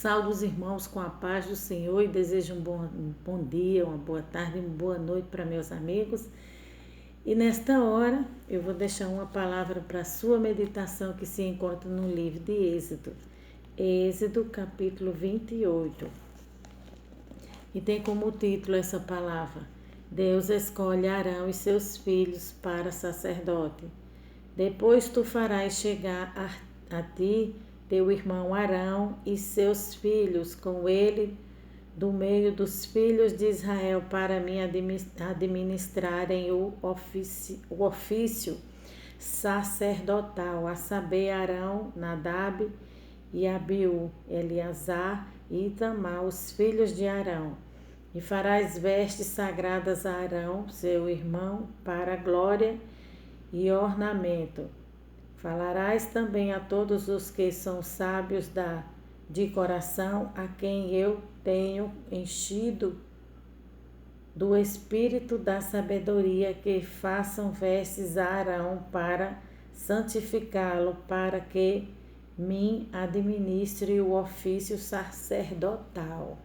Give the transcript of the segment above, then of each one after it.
Saúdo os irmãos com a paz do Senhor e desejo um bom dia, uma boa tarde, uma boa noite para meus amigos. E nesta hora eu vou deixar uma palavra para a sua meditação que se encontra no livro de Êxodo. Êxodo capítulo 28. E tem como título essa palavra: Deus escolhe Arão e seus filhos para sacerdote. Depois tu farás chegar a ti teu irmão Arão e seus filhos com ele do meio dos filhos de Israel para me administrarem o ofício sacerdotal, a saber, Arão, Nadab e Abiú, Eleazar e Itamar, os filhos de Arão. E farás vestes sagradas a Arão, seu irmão, para glória e ornamento. Falarás também a todos os que são sábios de coração, a quem eu tenho enchido do espírito da sabedoria, que façam vestes a Arão para santificá-lo, para que me administre o ofício sacerdotal.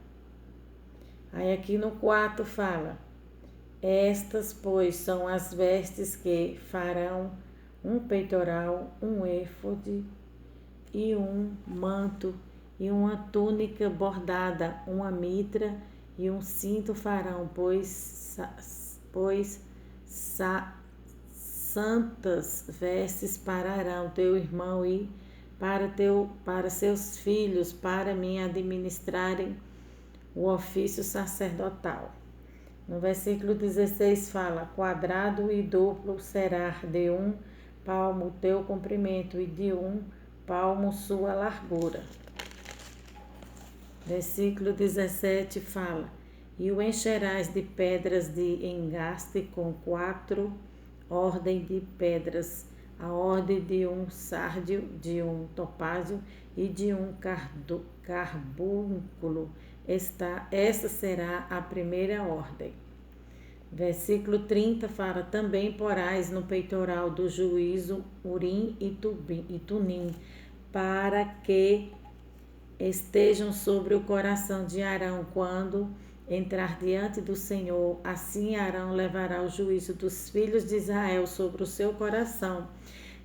Aí aqui no 4 fala: estas, pois, são as vestes que farão um peitoral, um éfode e um manto e uma túnica bordada, uma mitra e um cinto farão, santas vestes para Arão, teu irmão, e para seus filhos, para me administrarem o ofício sacerdotal. No versículo 16 fala: quadrado e duplo será de um palmo teu comprimento e de um palmo sua largura. Versículo 17 fala: e o encherás de pedras de engaste com 4 ordens de pedras, a ordem de um sárdio, de um topázio e de um carbúnculo. Esta será a primeira ordem. Versículo 30 fala: também porás no peitoral do juízo Urim e Tumim, para que estejam sobre o coração de Arão quando entrar diante do Senhor. Assim Arão levará o juízo dos filhos de Israel sobre o seu coração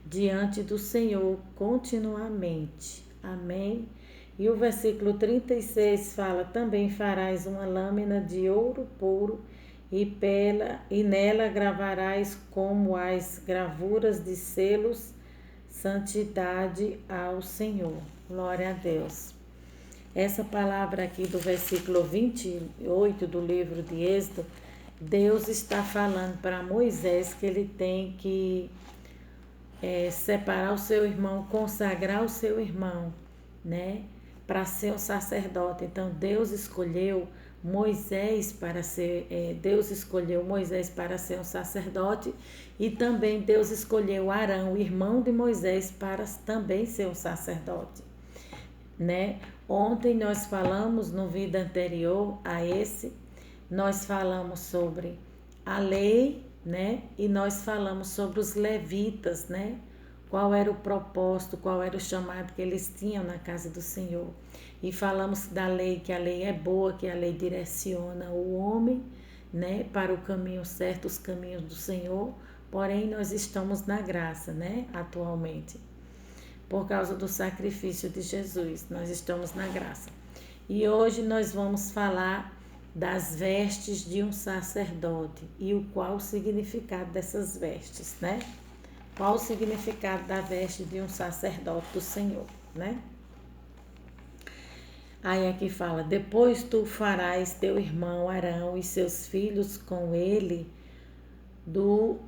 diante do Senhor continuamente. Amém? E o versículo 36 fala: também farás uma lâmina de ouro puro e nela gravarás como as gravuras de selos, santidade ao Senhor. Glória a Deus. Essa palavra aqui do versículo 28 do livro de Êxodo, Deus está falando para Moisés que ele tem que separar o seu irmão, consagrar o seu irmão, né, para ser um sacerdote. Então Deus escolheu Moisés para ser um sacerdote, e também Deus escolheu Arão, irmão de Moisés, para também ser um sacerdote, né? Ontem nós falamos, no vídeo anterior a esse, nós falamos sobre a lei, né? E nós falamos sobre os levitas, né? Qual era o propósito, qual era o chamado que eles tinham na casa do Senhor. E falamos da lei, que a lei é boa, que a lei direciona o homem, né, para o caminho certo, os caminhos do Senhor. Porém, nós estamos na graça, né, atualmente. Por causa do sacrifício de Jesus, nós estamos na graça. E hoje nós vamos falar das vestes de um sacerdote e qual o significado dessas vestes, né? Qual o significado da veste de um sacerdote do Senhor, né? Aí aqui fala: depois tu farás teu irmão Arão e seus filhos com ele do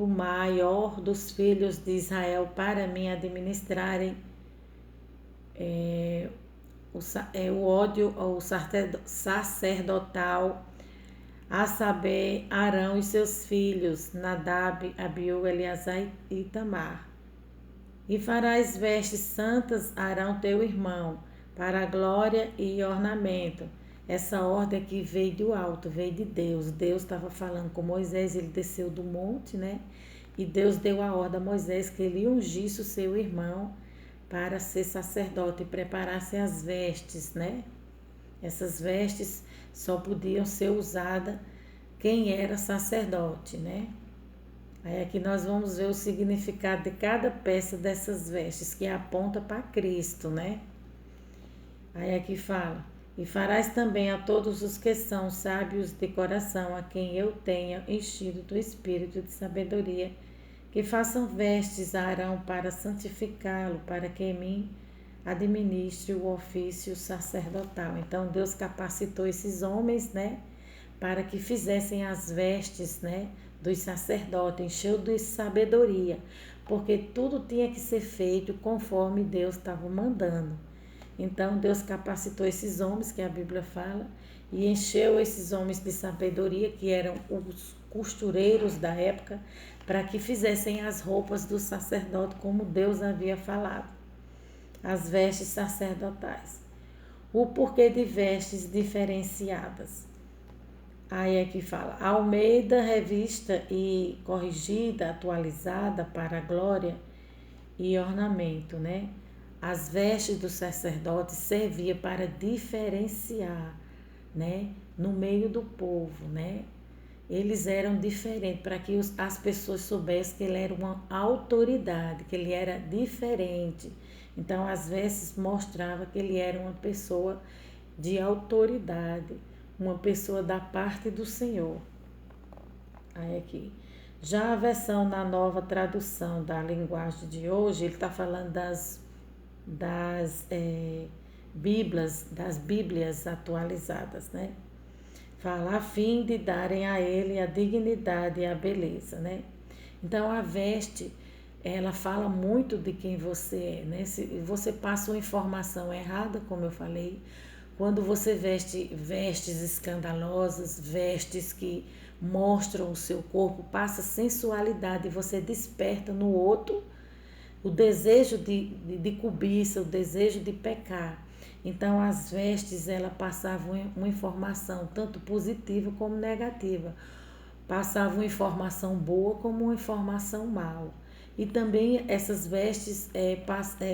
maior dos filhos de Israel para me administrarem o ódio ao sacerdotal, a saber, Arão e seus filhos, Nadab, Abiú, Eleazar e Itamar. E farás vestes santas a Arão teu irmão, para a glória e ornamento. Essa ordem aqui veio do alto, veio de Deus. Deus estava falando com Moisés, ele desceu do monte, né? E Deus deu a ordem a Moisés que ele ungisse o seu irmão para ser sacerdote e preparasse as vestes, né? Essas vestes só podiam ser usadas quem era sacerdote, né? Aí aqui nós vamos ver o significado de cada peça dessas vestes, que aponta para Cristo, né? Aí aqui fala: e farás também a todos os que são sábios de coração, a quem eu tenha enchido do espírito de sabedoria, que façam vestes a Arão para santificá-lo, para que em mim administre o ofício sacerdotal. Então Deus capacitou esses homens, né, para que fizessem as vestes, né, dos sacerdotes, encheu de sabedoria, porque tudo tinha que ser feito conforme Deus estava mandando. Então Deus capacitou esses homens, que a Bíblia fala, e encheu esses homens de sabedoria, que eram os costureiros da época, para que fizessem as roupas do sacerdote como Deus havia falado, as vestes sacerdotais. O porquê de vestes diferenciadas. Aí é que fala: Almeida, revista e corrigida, atualizada para a glória e ornamento, né? As vestes do sacerdote servia para diferenciar, né, no meio do povo, né? Eles eram diferentes, para que as pessoas soubessem que ele era uma autoridade, que ele era diferente. Então, as vestes mostravam que ele era uma pessoa de autoridade, uma pessoa da parte do Senhor. Aí aqui. Já a versão na nova tradução da linguagem de hoje, ele está falando das Bíblias atualizadas, né? Fala a fim de darem a ele a dignidade e a beleza, né? Então a veste, ela fala muito de quem você é, né? Se você passa uma informação errada, como eu falei, quando você veste vestes escandalosas, vestes que mostram o seu corpo, passa sensualidade e você desperta no outro o desejo de cobiça, o desejo de pecar. Então, as vestes, ela passavam uma informação tanto positiva como negativa. Passavam uma informação boa como uma informação mal. E também essas vestes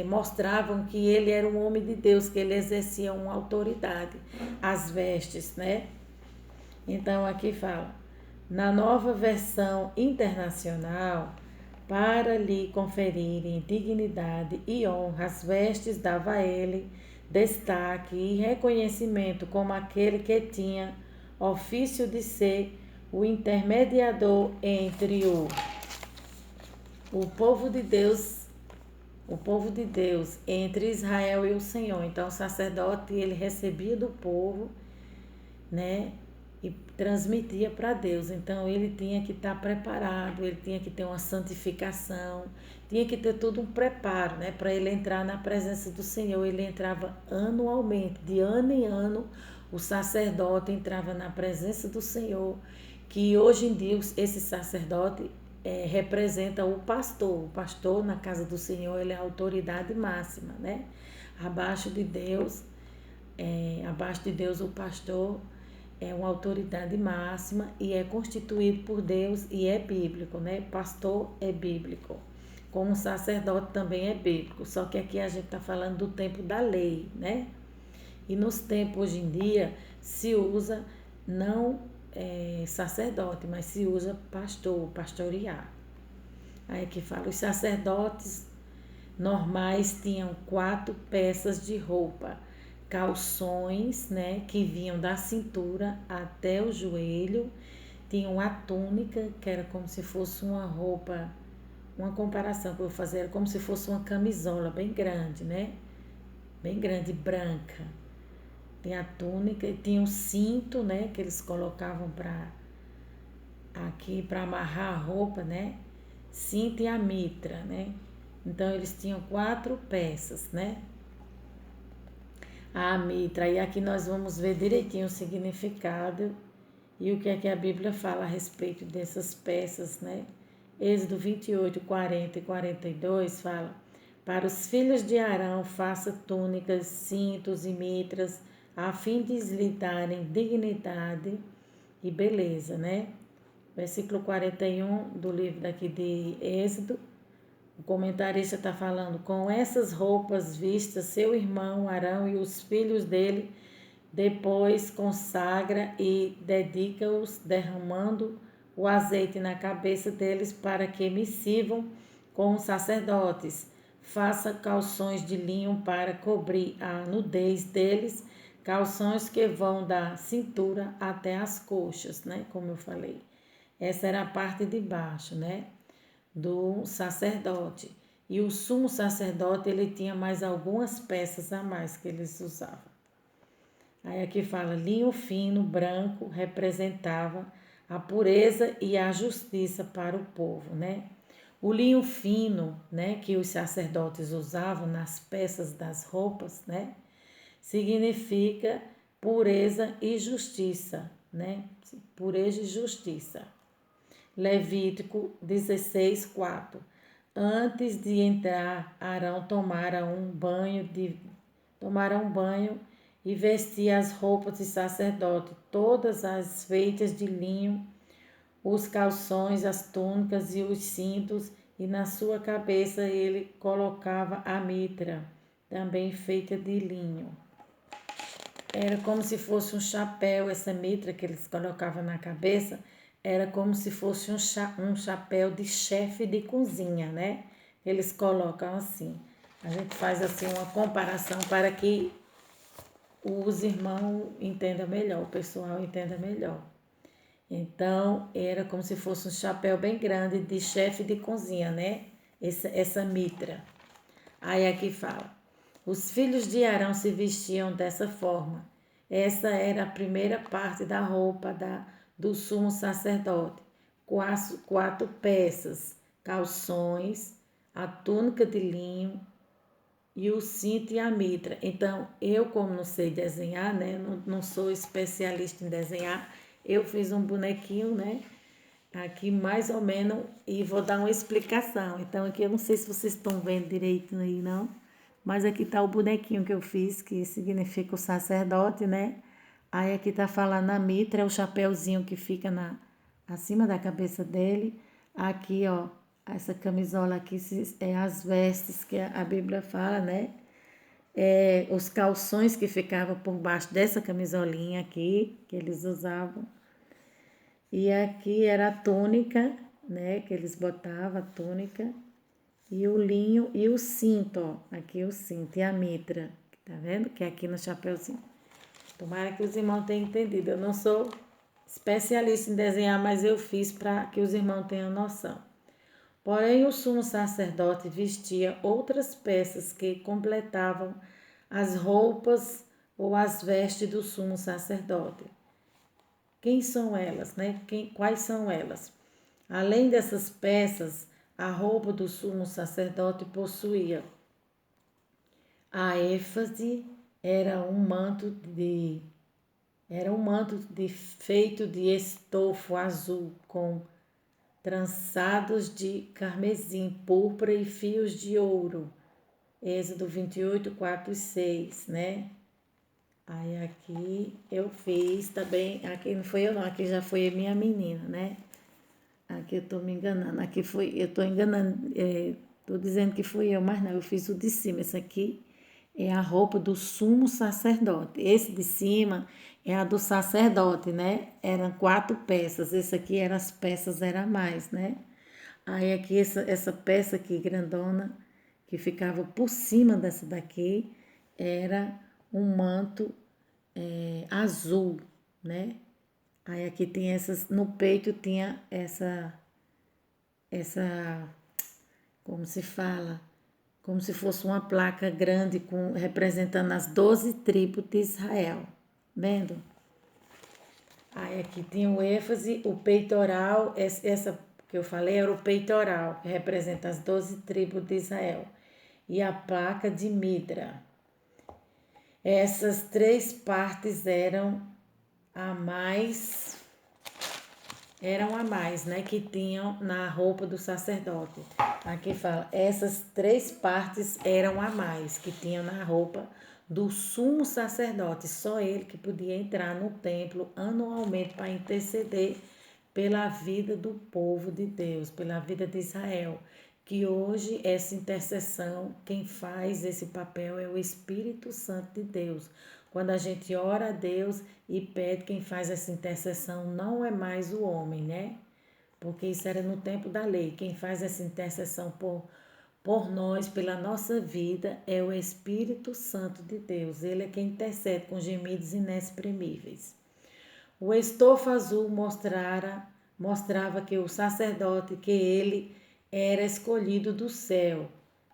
mostravam que ele era um homem de Deus, que ele exercia uma autoridade. As vestes, né? Então, aqui fala: na nova versão internacional, para lhe conferirem dignidade e honra, as vestes dava a ele destaque e reconhecimento como aquele que tinha ofício de ser o intermediador entre o povo de Deus, entre Israel e o Senhor. Então, o sacerdote, ele recebia do povo, né, e transmitia para Deus. Então ele tinha que estar preparado, ele tinha que ter uma santificação, tinha que ter todo um preparo, né, para ele entrar na presença do Senhor. Ele entrava anualmente, de ano em ano, o sacerdote entrava na presença do Senhor, que hoje em dia esse sacerdote representa o pastor. O pastor na casa do Senhor, ele é a autoridade máxima, né? Abaixo de Deus, o pastor é uma autoridade máxima e é constituído por Deus e é bíblico, né? Pastor é bíblico, como sacerdote também é bíblico, só que aqui a gente está falando do tempo da lei, né? E nos tempos hoje em dia se usa não sacerdote, mas se usa pastor, pastorear. Aí que fala: os sacerdotes normais tinham 4 peças de roupa, calções, né, que vinham da cintura até o joelho, tinham a túnica, que era como se fosse uma roupa, uma comparação que eu vou fazer, era como se fosse uma camisola bem grande, né, bem grande, branca. Tem a túnica e tinha o cinto, né, que eles colocavam para amarrar a roupa, né, cinto e a mitra, né. Então eles tinham 4 peças, né. A mitra, e aqui nós vamos ver direitinho o significado e o que é que a Bíblia fala a respeito dessas peças, né? Êxodo 28, 40 e 42 fala: para os filhos de Arão faça túnicas, cintos e mitras, a fim de lhe darem dignidade e beleza, né? Versículo 41 do livro daqui de Êxodo O comentarista está falando: com essas roupas vistas, seu irmão Arão e os filhos dele depois consagra e dedica-os, derramando o azeite na cabeça deles para que me sirvam como sacerdotes. Faça calções de linho para cobrir a nudez deles, calções que vão da cintura até as coxas, né? Como eu falei. Essa era a parte de baixo, né? Do sacerdote. E o sumo sacerdote, ele tinha mais algumas peças a mais que eles usavam. Aí aqui fala, linho fino, branco, representava a pureza e a justiça para o povo, né? O linho fino, né, que os sacerdotes usavam nas peças das roupas, né, significa pureza e justiça, né? Pureza e justiça. Levítico 16:4. Antes de entrar, Arão tomara um banho e vestia as roupas de sacerdote, todas as feitas de linho, os calções, as túnicas e os cintos, e na sua cabeça ele colocava a mitra, também feita de linho. Era como se fosse um chapéu, essa mitra que eles colocavam na cabeça, era como se fosse um chapéu de chefe de cozinha, né? Eles colocam assim. A gente faz assim uma comparação para que os irmãos entendam melhor, o pessoal entenda melhor. Então, era como se fosse um chapéu bem grande de chefe de cozinha, né? Essa mitra. Aí aqui fala, os filhos de Arão se vestiam dessa forma. Essa era a primeira parte da roupa do sumo sacerdote. Quatro peças, calções, a túnica de linho e o cinto e a mitra. Então, eu como não sei desenhar, né? Não sou especialista em desenhar, eu fiz um bonequinho, né? Aqui mais ou menos, e vou dar uma explicação. Então, aqui eu não sei se vocês estão vendo direito aí, não. Mas aqui tá o bonequinho que eu fiz, que significa o sacerdote, né? Aí aqui tá falando a mitra, é o chapéuzinho que fica acima da cabeça dele. Aqui, ó, essa camisola aqui é as vestes que a Bíblia fala, né? Os calções que ficavam por baixo dessa camisolinha aqui, que eles usavam. E aqui era a túnica, né? Que eles botavam a túnica. E o linho e o cinto, ó. Aqui o cinto e a mitra. Tá vendo? Que é aqui no chapéuzinho. Tomara que os irmãos tenham entendido. Eu não sou especialista em desenhar, mas eu fiz para que os irmãos tenham noção. Porém, o sumo sacerdote vestia outras peças que completavam as roupas ou as vestes do sumo sacerdote. Quem são elas, né? Quais são elas? Além dessas peças, a roupa do sumo sacerdote possuía a êfase, era um manto feito de estofo azul com trançados de carmesim, púrpura e fios de ouro. Êxodo 28, 4 e 6, né? Aí aqui eu fiz também, aqui não foi eu não, aqui já foi a minha menina, né? Aqui eu tô me enganando, aqui foi, eu tô enganando, tô dizendo que fui eu, mas não, eu fiz o de cima, esse aqui é a roupa do sumo sacerdote. Esse de cima é a do sacerdote, né? Eram 4 peças. Esse aqui eram as peças, era mais, né? Aí aqui essa peça aqui grandona, que ficava por cima dessa daqui, era um manto azul, né? Aí aqui tem essas, no peito tinha essa, como se fala? Como se fosse uma placa grande representando as 12 tribos de Israel. Vendo? Aí aqui tinha o ênfase, o peitoral, essa que eu falei era o peitoral, que representa as 12 tribos de Israel. E a placa de Midra. Essas 3 partes eram a mais, né, que tinham na roupa do sacerdote. Aqui fala, essas 3 partes eram a mais que tinham na roupa do sumo sacerdote. Só ele que podia entrar no templo anualmente para interceder pela vida do povo de Deus, pela vida de Israel. que hoje essa intercessão, quem faz esse papel é o Espírito Santo de Deus. Quando a gente ora a Deus e pede, quem faz essa intercessão não é mais o homem, né? Porque isso era no tempo da lei. Quem faz essa intercessão por nós, pela nossa vida, é o Espírito Santo de Deus. Ele é quem intercede com gemidos inexprimíveis. O estofa azul mostrava que o sacerdote, que ele era escolhido do céu,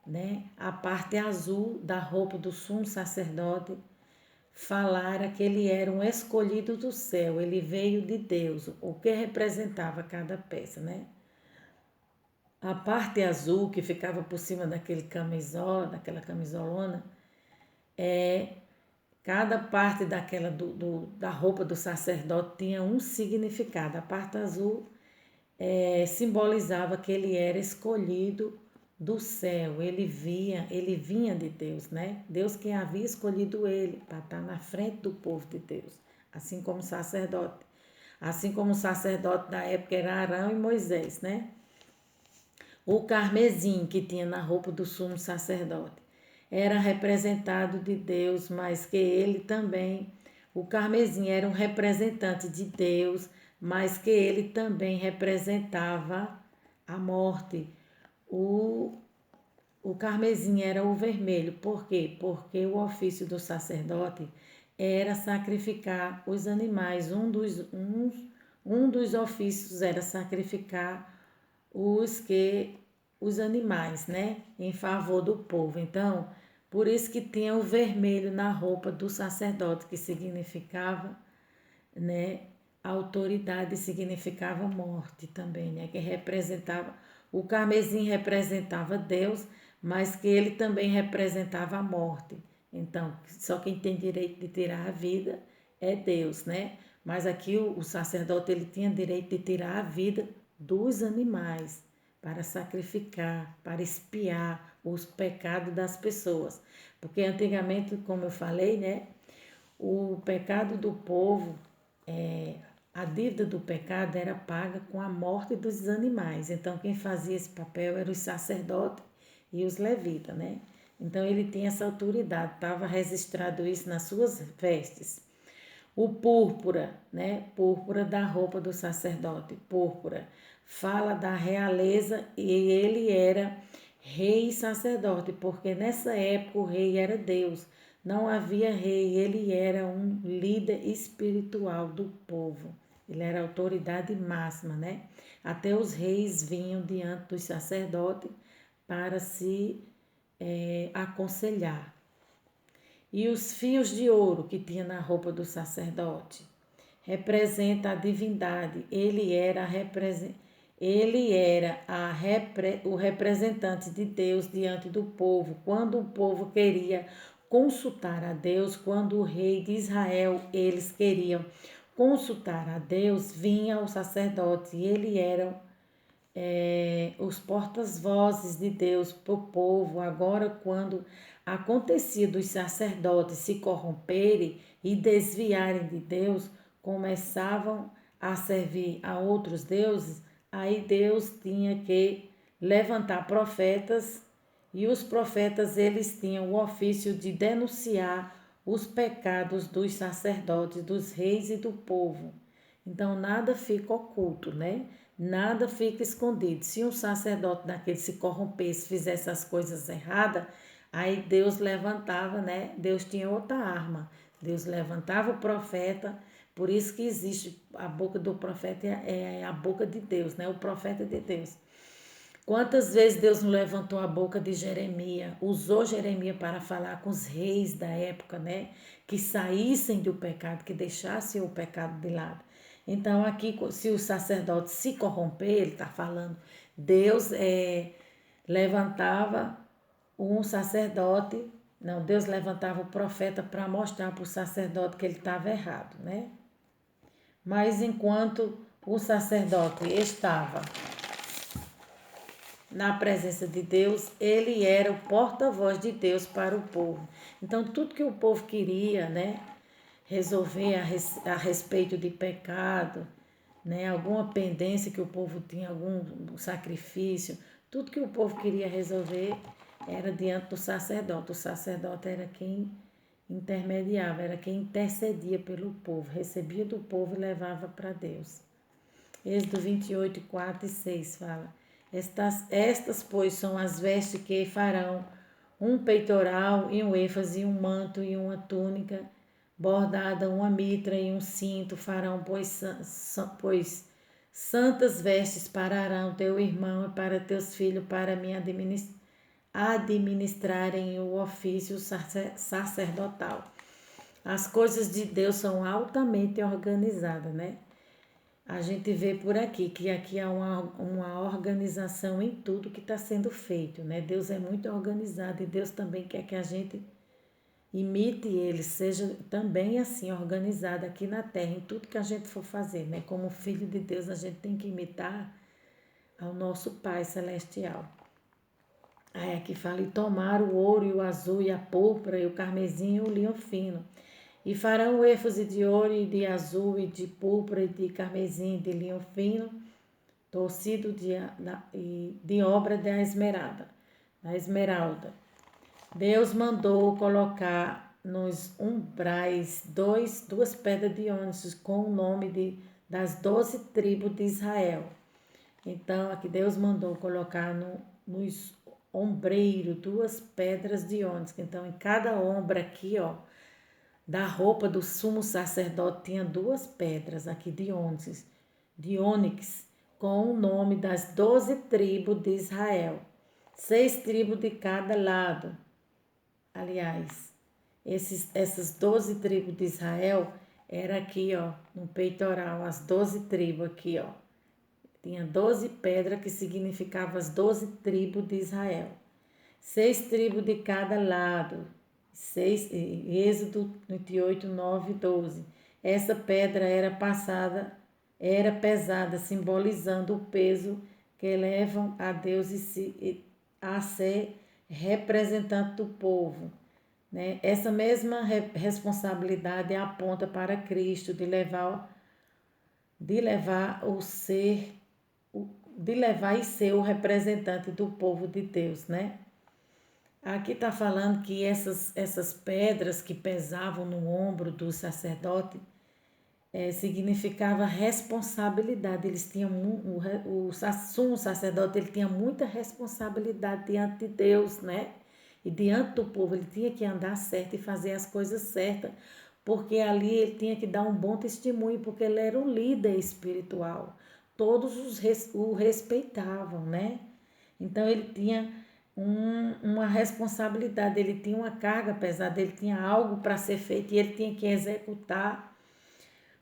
né? A parte azul da roupa do sumo sacerdote falara que ele era um escolhido do céu, ele veio de Deus, o que representava cada peça, né? A parte azul que ficava por cima daquela camisolona, cada parte da roupa do sacerdote tinha um significado. A parte azul simbolizava que ele era escolhido do céu, ele vinha de Deus, né? Deus que havia escolhido ele para estar na frente do povo de Deus, assim como o sacerdote. Assim como o sacerdote da época era Arão e Moisés, né? O carmesim que tinha na roupa do sumo sacerdote era representado de Deus, mas que ele também, o carmesim era um representante de Deus, mas que ele também representava a morte. O carmesim era o vermelho. Por quê? Porque o ofício do sacerdote era sacrificar os animais. Um dos ofícios era sacrificar os animais, né? Em favor do povo. Então, por isso que tinha o vermelho na roupa do sacerdote, que significava, né? Autoridade significava morte também, né? Que representava, o carmesim representava Deus, mas que ele também representava a morte. Então, só quem tem direito de tirar a vida é Deus, né? Mas aqui o sacerdote ele tinha direito de tirar a vida dos animais para sacrificar, para expiar os pecados das pessoas. Porque antigamente, como eu falei, né? O pecado do povo, a dívida do pecado era paga com a morte dos animais. Então, quem fazia esse papel eram os sacerdotes e os levitas, né? Então, ele tinha essa autoridade, estava registrado isso nas suas vestes. O púrpura, né? Púrpura da roupa do sacerdote. Púrpura fala da realeza e ele era rei e sacerdote, porque nessa época o rei era Deus. Não havia rei, ele era um líder espiritual do povo. Ele era a autoridade máxima, né? Até os reis vinham diante dos sacerdotes para se aconselhar. E os fios de ouro que tinha na roupa do sacerdote representa a divindade. O representante de Deus diante do povo. Quando o povo queria consultar a Deus, quando o rei de Israel, eles queriam consultar a Deus, vinha o sacerdote e eles eram os portas-vozes de Deus para o povo. Agora, quando acontecia dos sacerdotes se corromperem e desviarem de Deus, começavam a servir a outros deuses, aí Deus tinha que levantar profetas e os profetas eles tinham o ofício de denunciar os pecados dos sacerdotes, dos reis e do povo. Então nada fica oculto, né? Nada fica escondido. Se um sacerdote daquele se corrompesse, fizesse as coisas erradas, aí Deus levantava, né? Deus tinha outra arma. Deus levantava o profeta, por isso que existe a boca do profeta é a boca de Deus, né? O profeta de Deus. Quantas vezes Deus não levantou a boca de Jeremias, usou Jeremias para falar com os reis da época, né? Que saíssem do pecado, que deixassem o pecado de lado. Então, aqui, se o sacerdote se corromper, ele está falando, Deus levantava um sacerdote, não, Deus levantava o profeta para mostrar para o sacerdote que ele estava errado, né? Mas enquanto o sacerdote estava na presença de Deus, ele era o porta-voz de Deus para o povo. Então, tudo que o povo queria, né, resolver a respeito de pecado, né, alguma pendência que o povo tinha, algum sacrifício, Tudo que o povo queria resolver era diante do sacerdote. O sacerdote era quem intermediava, era quem intercedia pelo povo, recebia do povo e levava para Deus. Êxodo 28, 4 e 6 fala: Estas, pois, são as vestes que farão um peitoral e um êfase, e um manto e uma túnica bordada, uma mitra e um cinto farão, pois santas vestes para Arão, teu irmão, e para teus filhos, para me administrarem o ofício sacerdotal. As coisas de Deus são altamente organizadas, né? A gente vê por aqui que aqui há uma organização em tudo que está sendo feito, né? Deus é muito organizado e Deus também quer que a gente imite ele, seja também assim organizado aqui na terra, em tudo que a gente for fazer, né? Como filho de Deus, a gente tem que imitar ao nosso Pai Celestial. Aí aqui fala: e tomar o ouro e o azul e a púrpura e o carmesim e o linho fino. E farão o éfode de ouro e de azul e de púrpura e de carmesim e de linho fino, torcido de obra da esmeralda. Deus mandou colocar nos umbrais duas pedras de ônix com o nome das 12 tribos de Israel. Então, aqui Deus mandou colocar nos ombreiros duas pedras de ônix. Então, em cada ombro aqui, ó, da roupa do sumo sacerdote tinha duas pedras aqui de ônix, com o nome das 12 tribos de Israel. 6 tribos de cada lado. Aliás, essas 12 tribos de Israel era aqui, ó, no peitoral, as 12 tribos aqui, ó. Tinha 12 pedras que significavam as 12 tribos de Israel. 6 tribos de cada lado. Êxodo 28, 9 e 12. Essa pedra era pesada, simbolizando o peso que levam a Deus a ser representante do povo, né? Essa mesma responsabilidade aponta para Cristo de levar e ser o representante do povo de Deus, né? Aqui está falando que essas pedras que pesavam no ombro do sacerdote significava responsabilidade. Eles tinham o sumo sacerdote, ele tinha muita responsabilidade diante de Deus, né? E diante do povo, ele tinha que andar certo e fazer as coisas certas, porque ali ele tinha que dar um bom testemunho, porque ele era um líder espiritual. Todos o respeitavam, né? Então ele tinha uma responsabilidade, ele tinha uma carga pesada, ele tinha algo para ser feito e ele tinha que executar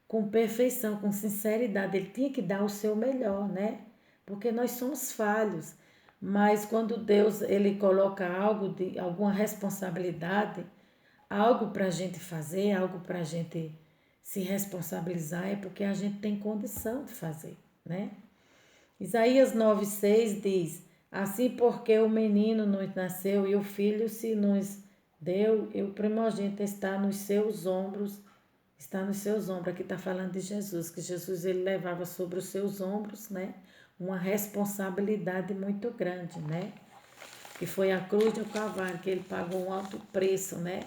com perfeição, com sinceridade. Ele tinha que dar o seu melhor, né? Porque nós somos falhos. Mas quando Deus ele coloca alguma responsabilidade, algo para a gente fazer, algo para a gente se responsabilizar, é porque a gente tem condição de fazer, né? Isaías 9,6 diz: assim porque o menino nos nasceu e o filho se nos deu, e o primogênito está nos seus ombros. Aqui está falando de Jesus, que Jesus ele levava sobre os seus ombros, né? Uma responsabilidade muito grande, né? Que foi a cruz do Calvário, que ele pagou um alto preço, né?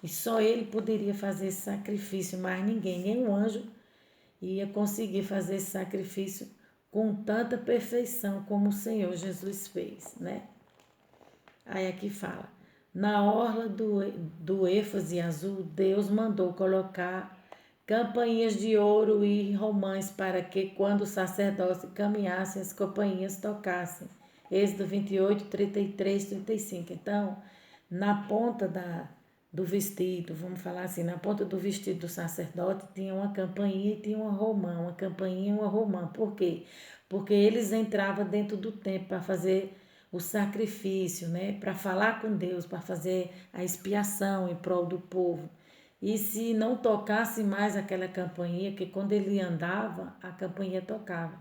E só ele poderia fazer esse sacrifício, mais ninguém, nenhum anjo ia conseguir fazer esse sacrifício com tanta perfeição como o Senhor Jesus fez, né? Aí aqui fala: na orla do êfase azul, Deus mandou colocar campainhas de ouro e romãs para que, quando o sacerdote caminhasse, as campainhas tocassem. Êxodo 28, 33, 35. Então, na ponta do vestido, vamos falar assim, na ponta do vestido do sacerdote tinha uma campainha e tinha uma romã, uma campainha e uma romã. Por quê? Porque eles entravam dentro do templo para fazer o sacrifício, né? Para falar com Deus, para fazer a expiação em prol do povo. E se não tocasse mais aquela campainha, que quando ele andava, a campainha tocava.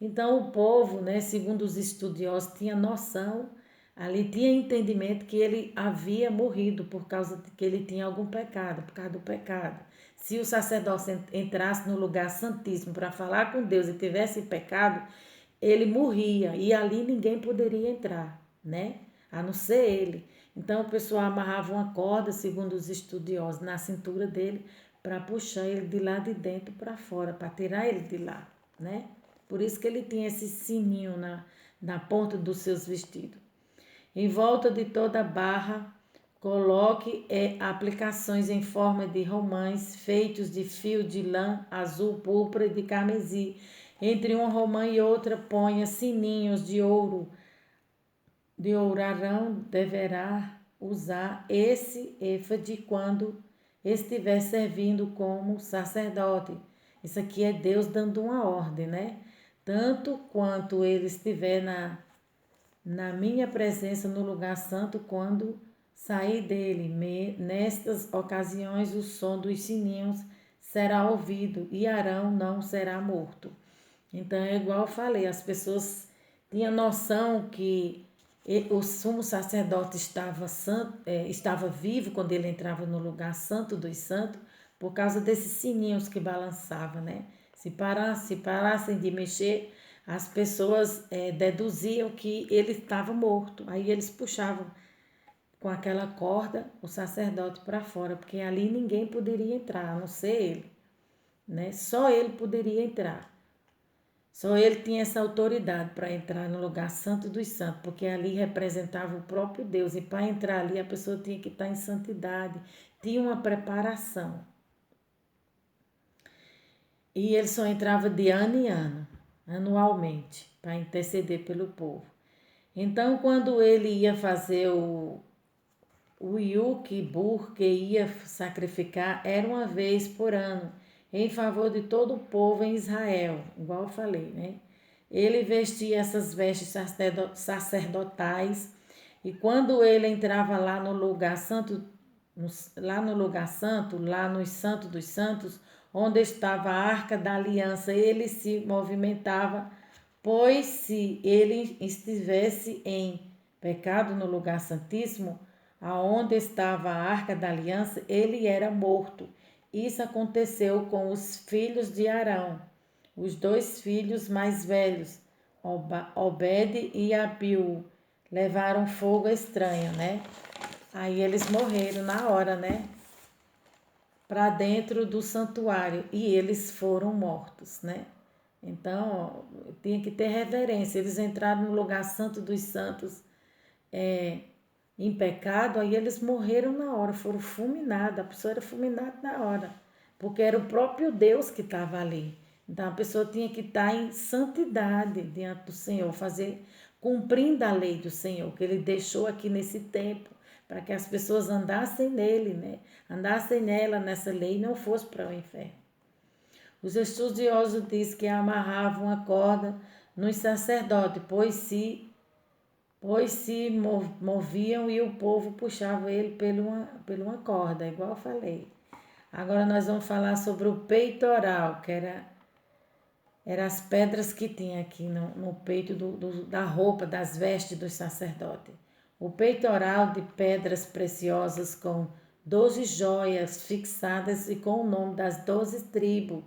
Então o povo, né, segundo os estudiosos, tinha noção, ali tinha entendimento que ele havia morrido por causa de que ele tinha algum pecado, por causa do pecado. Se o sacerdote entrasse no lugar santíssimo para falar com Deus e tivesse pecado, ele morria e ali ninguém poderia entrar, né? A não ser ele. Então o pessoal amarrava uma corda, segundo os estudiosos, na cintura dele para puxar ele de lá de dentro para fora, para tirar ele de lá, né? Por isso que ele tinha esse sininho na ponta dos seus vestidos. Em volta de toda a barra, coloque aplicações em forma de romãs feitos de fio de lã azul, púrpura e de carmesim. Entre uma romã e outra, ponha sininhos de ouro. Arão deverá usar esse éfode quando estiver servindo como sacerdote. Isso aqui é Deus dando uma ordem, né? Tanto quanto ele estiver na minha presença no lugar santo, quando sair dele. Nestas ocasiões, o som dos sininhos será ouvido e Arão não será morto. Então, é igual eu falei, as pessoas tinham noção que o sumo sacerdote estava vivo quando ele entrava no lugar santo dos santos, por causa desses sininhos que balançavam, né? Se parassem de mexer, as pessoas deduziam que ele estava morto. Aí eles puxavam com aquela corda o sacerdote para fora, porque ali ninguém poderia entrar, a não ser ele, né? Só ele poderia entrar. Só ele tinha essa autoridade para entrar no lugar santo dos santos, porque ali representava o próprio Deus. E para entrar ali, a pessoa tinha que estar em santidade, tinha uma preparação. E ele só entrava de ano em ano, anualmente, para interceder pelo povo. Então, quando ele ia fazer o Yom Kippur, que ia sacrificar, era uma vez por ano, em favor de todo o povo em Israel, igual eu falei, né? Ele vestia essas vestes sacerdotais e quando ele entrava lá no lugar santo, lá no Santo dos Santos, onde estava a Arca da Aliança, ele se movimentava, pois se ele estivesse em pecado no lugar santíssimo, aonde estava a Arca da Aliança, ele era morto. Isso aconteceu com os filhos de Arão, os dois filhos mais velhos, Obed e Abiú, levaram fogo estranho, né? Aí eles morreram na hora, né? Para dentro do santuário e eles foram mortos, né? Então, tinha que ter reverência. Eles entraram no lugar santo dos santos em pecado, aí eles morreram na hora, foram fulminados. A pessoa era fulminada na hora, porque era o próprio Deus que estava ali. Então, a pessoa tinha que estar em santidade diante do Senhor, cumprindo a lei do Senhor, que Ele deixou aqui nesse tempo, para que as pessoas andassem nele, né? Andassem nela, nessa lei, e não fossem para o inferno. Os estudiosos dizem que amarravam a corda nos sacerdotes, pois se moviam e o povo puxava ele por uma corda, igual eu falei. Agora nós vamos falar sobre o peitoral, que era as pedras que tinha aqui no peito da roupa, das vestes dos sacerdotes. O peitoral de pedras preciosas com 12 joias fixadas e com o nome das 12 tribos,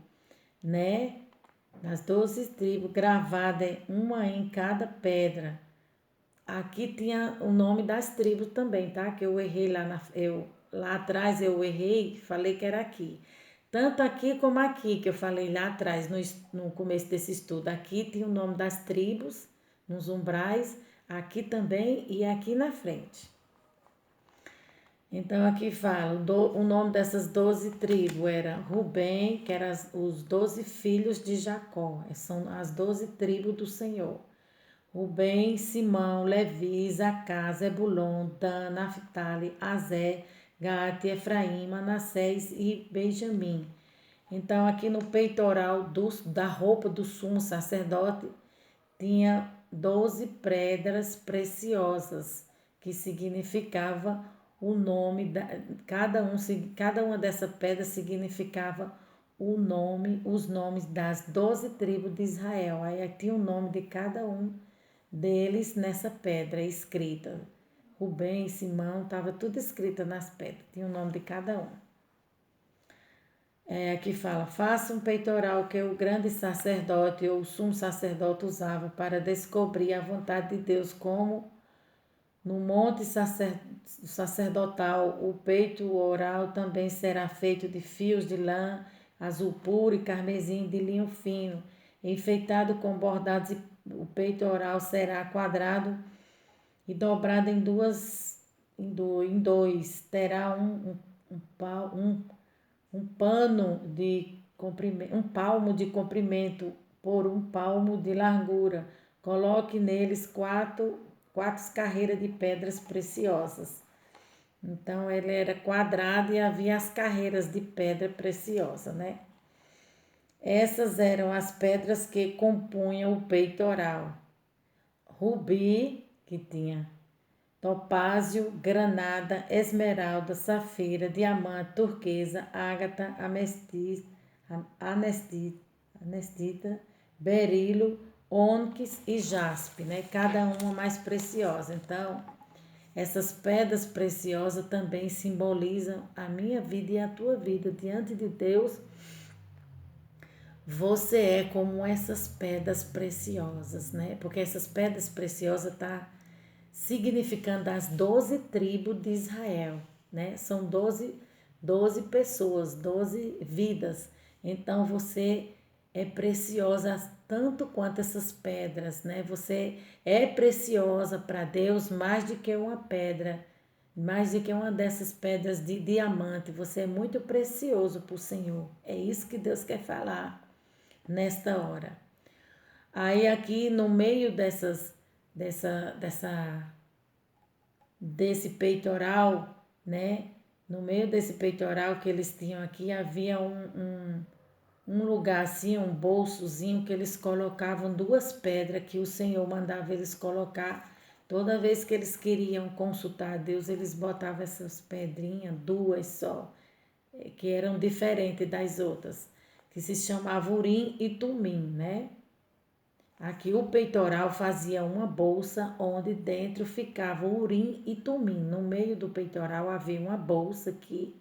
né? Das 12 tribos, gravada uma em cada pedra. Aqui tinha o nome das tribos também, tá? Que eu errei lá atrás, eu errei, falei que era aqui. Tanto aqui como aqui, que eu falei lá atrás, no começo desse estudo. Aqui tinha o nome das tribos, nos umbrais, aqui também e aqui na frente. Então aqui fala, o nome dessas 12 tribos era Rubem, que eram os 12 filhos de Jacó, são as 12 tribos do Senhor. Rubem, Simão, Levi, Zacá, Zebulon, Dan, Naphtali, Aser, Gade, Efraim, Manassés e Benjamim. Então, aqui no peitoral da roupa do sumo sacerdote, tinha 12 pedras preciosas, que significava o nome, cada uma dessas pedras significava os nomes das 12 tribos de Israel. Aí tinha o nome de cada um deles nessa pedra escrita. Rubem, Simão, estava tudo escrito nas pedras, tinha o nome de cada um. Aqui fala, faça um peitoral que o grande sacerdote ou o sumo sacerdote usava para descobrir a vontade de Deus, como no monte sacerdotal. O peitoral também será feito de fios de lã azul puro e carmesim de linho fino, enfeitado com bordados. O peitoral será quadrado e dobrado em dois. Terá um pano de comprimento, um palmo de comprimento por um palmo de largura. Coloque neles quatro carreiras de pedras preciosas. Então ele era quadrado e havia as carreiras de pedra preciosa, né? Essas eram as pedras que compunham o peitoral: rubi, que tinha topázio, granada, esmeralda, safira, diamante, turquesa, ágata, anestita, berilo, ônix e jaspe, né? Cada uma mais preciosa. Então, essas pedras preciosas também simbolizam a minha vida e a tua vida diante de Deus. Você é como essas pedras preciosas, né? Porque essas pedras preciosas tá significando as 12 tribos de Israel, né? São 12 pessoas, 12 vidas. Então você é preciosa tanto quanto essas pedras, né? Você é preciosa para Deus mais do que uma pedra, mais do que uma dessas pedras de diamante. Você é muito precioso para o Senhor. É isso que Deus quer falar nesta hora. Aí aqui no meio desse peitoral, né? No meio desse peitoral que eles tinham aqui, havia um lugar assim, um bolsozinho que eles colocavam duas pedras que o Senhor mandava eles colocar. Toda vez que eles queriam consultar a Deus, eles botavam essas pedrinhas, duas só, que eram diferentes das outras, que se chamava Urim e Tumim, né? Aqui o peitoral fazia uma bolsa onde dentro ficava o urim e tumim. No meio do peitoral havia uma bolsa aqui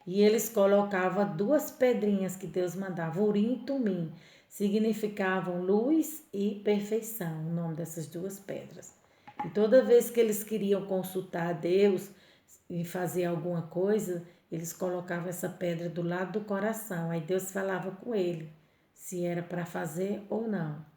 e eles colocavam duas pedrinhas que Deus mandava, urim e tumim. Significavam luz e perfeição, o nome dessas duas pedras. E toda vez que eles queriam consultar a Deus e fazer alguma coisa, eles colocavam essa pedra do lado do coração. Aí Deus falava com ele se era para fazer ou não.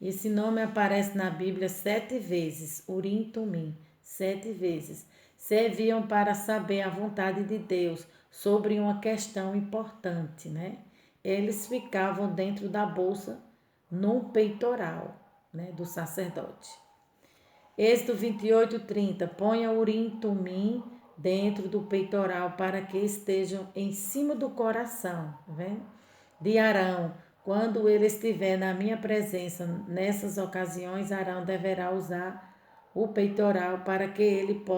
Esse nome aparece na Bíblia 7 vezes, Urim e Tumim, 7 vezes. Serviam para saber a vontade de Deus sobre uma questão importante, né? Eles ficavam dentro da bolsa, num peitoral, né, do sacerdote. Êxodo 28:30, ponha Urim e Tumim dentro do peitoral para que estejam em cima do coração, tá vendo? De Arão. Quando ele estiver na minha presença, nessas ocasiões, Arão deverá usar o peitoral para que ele possa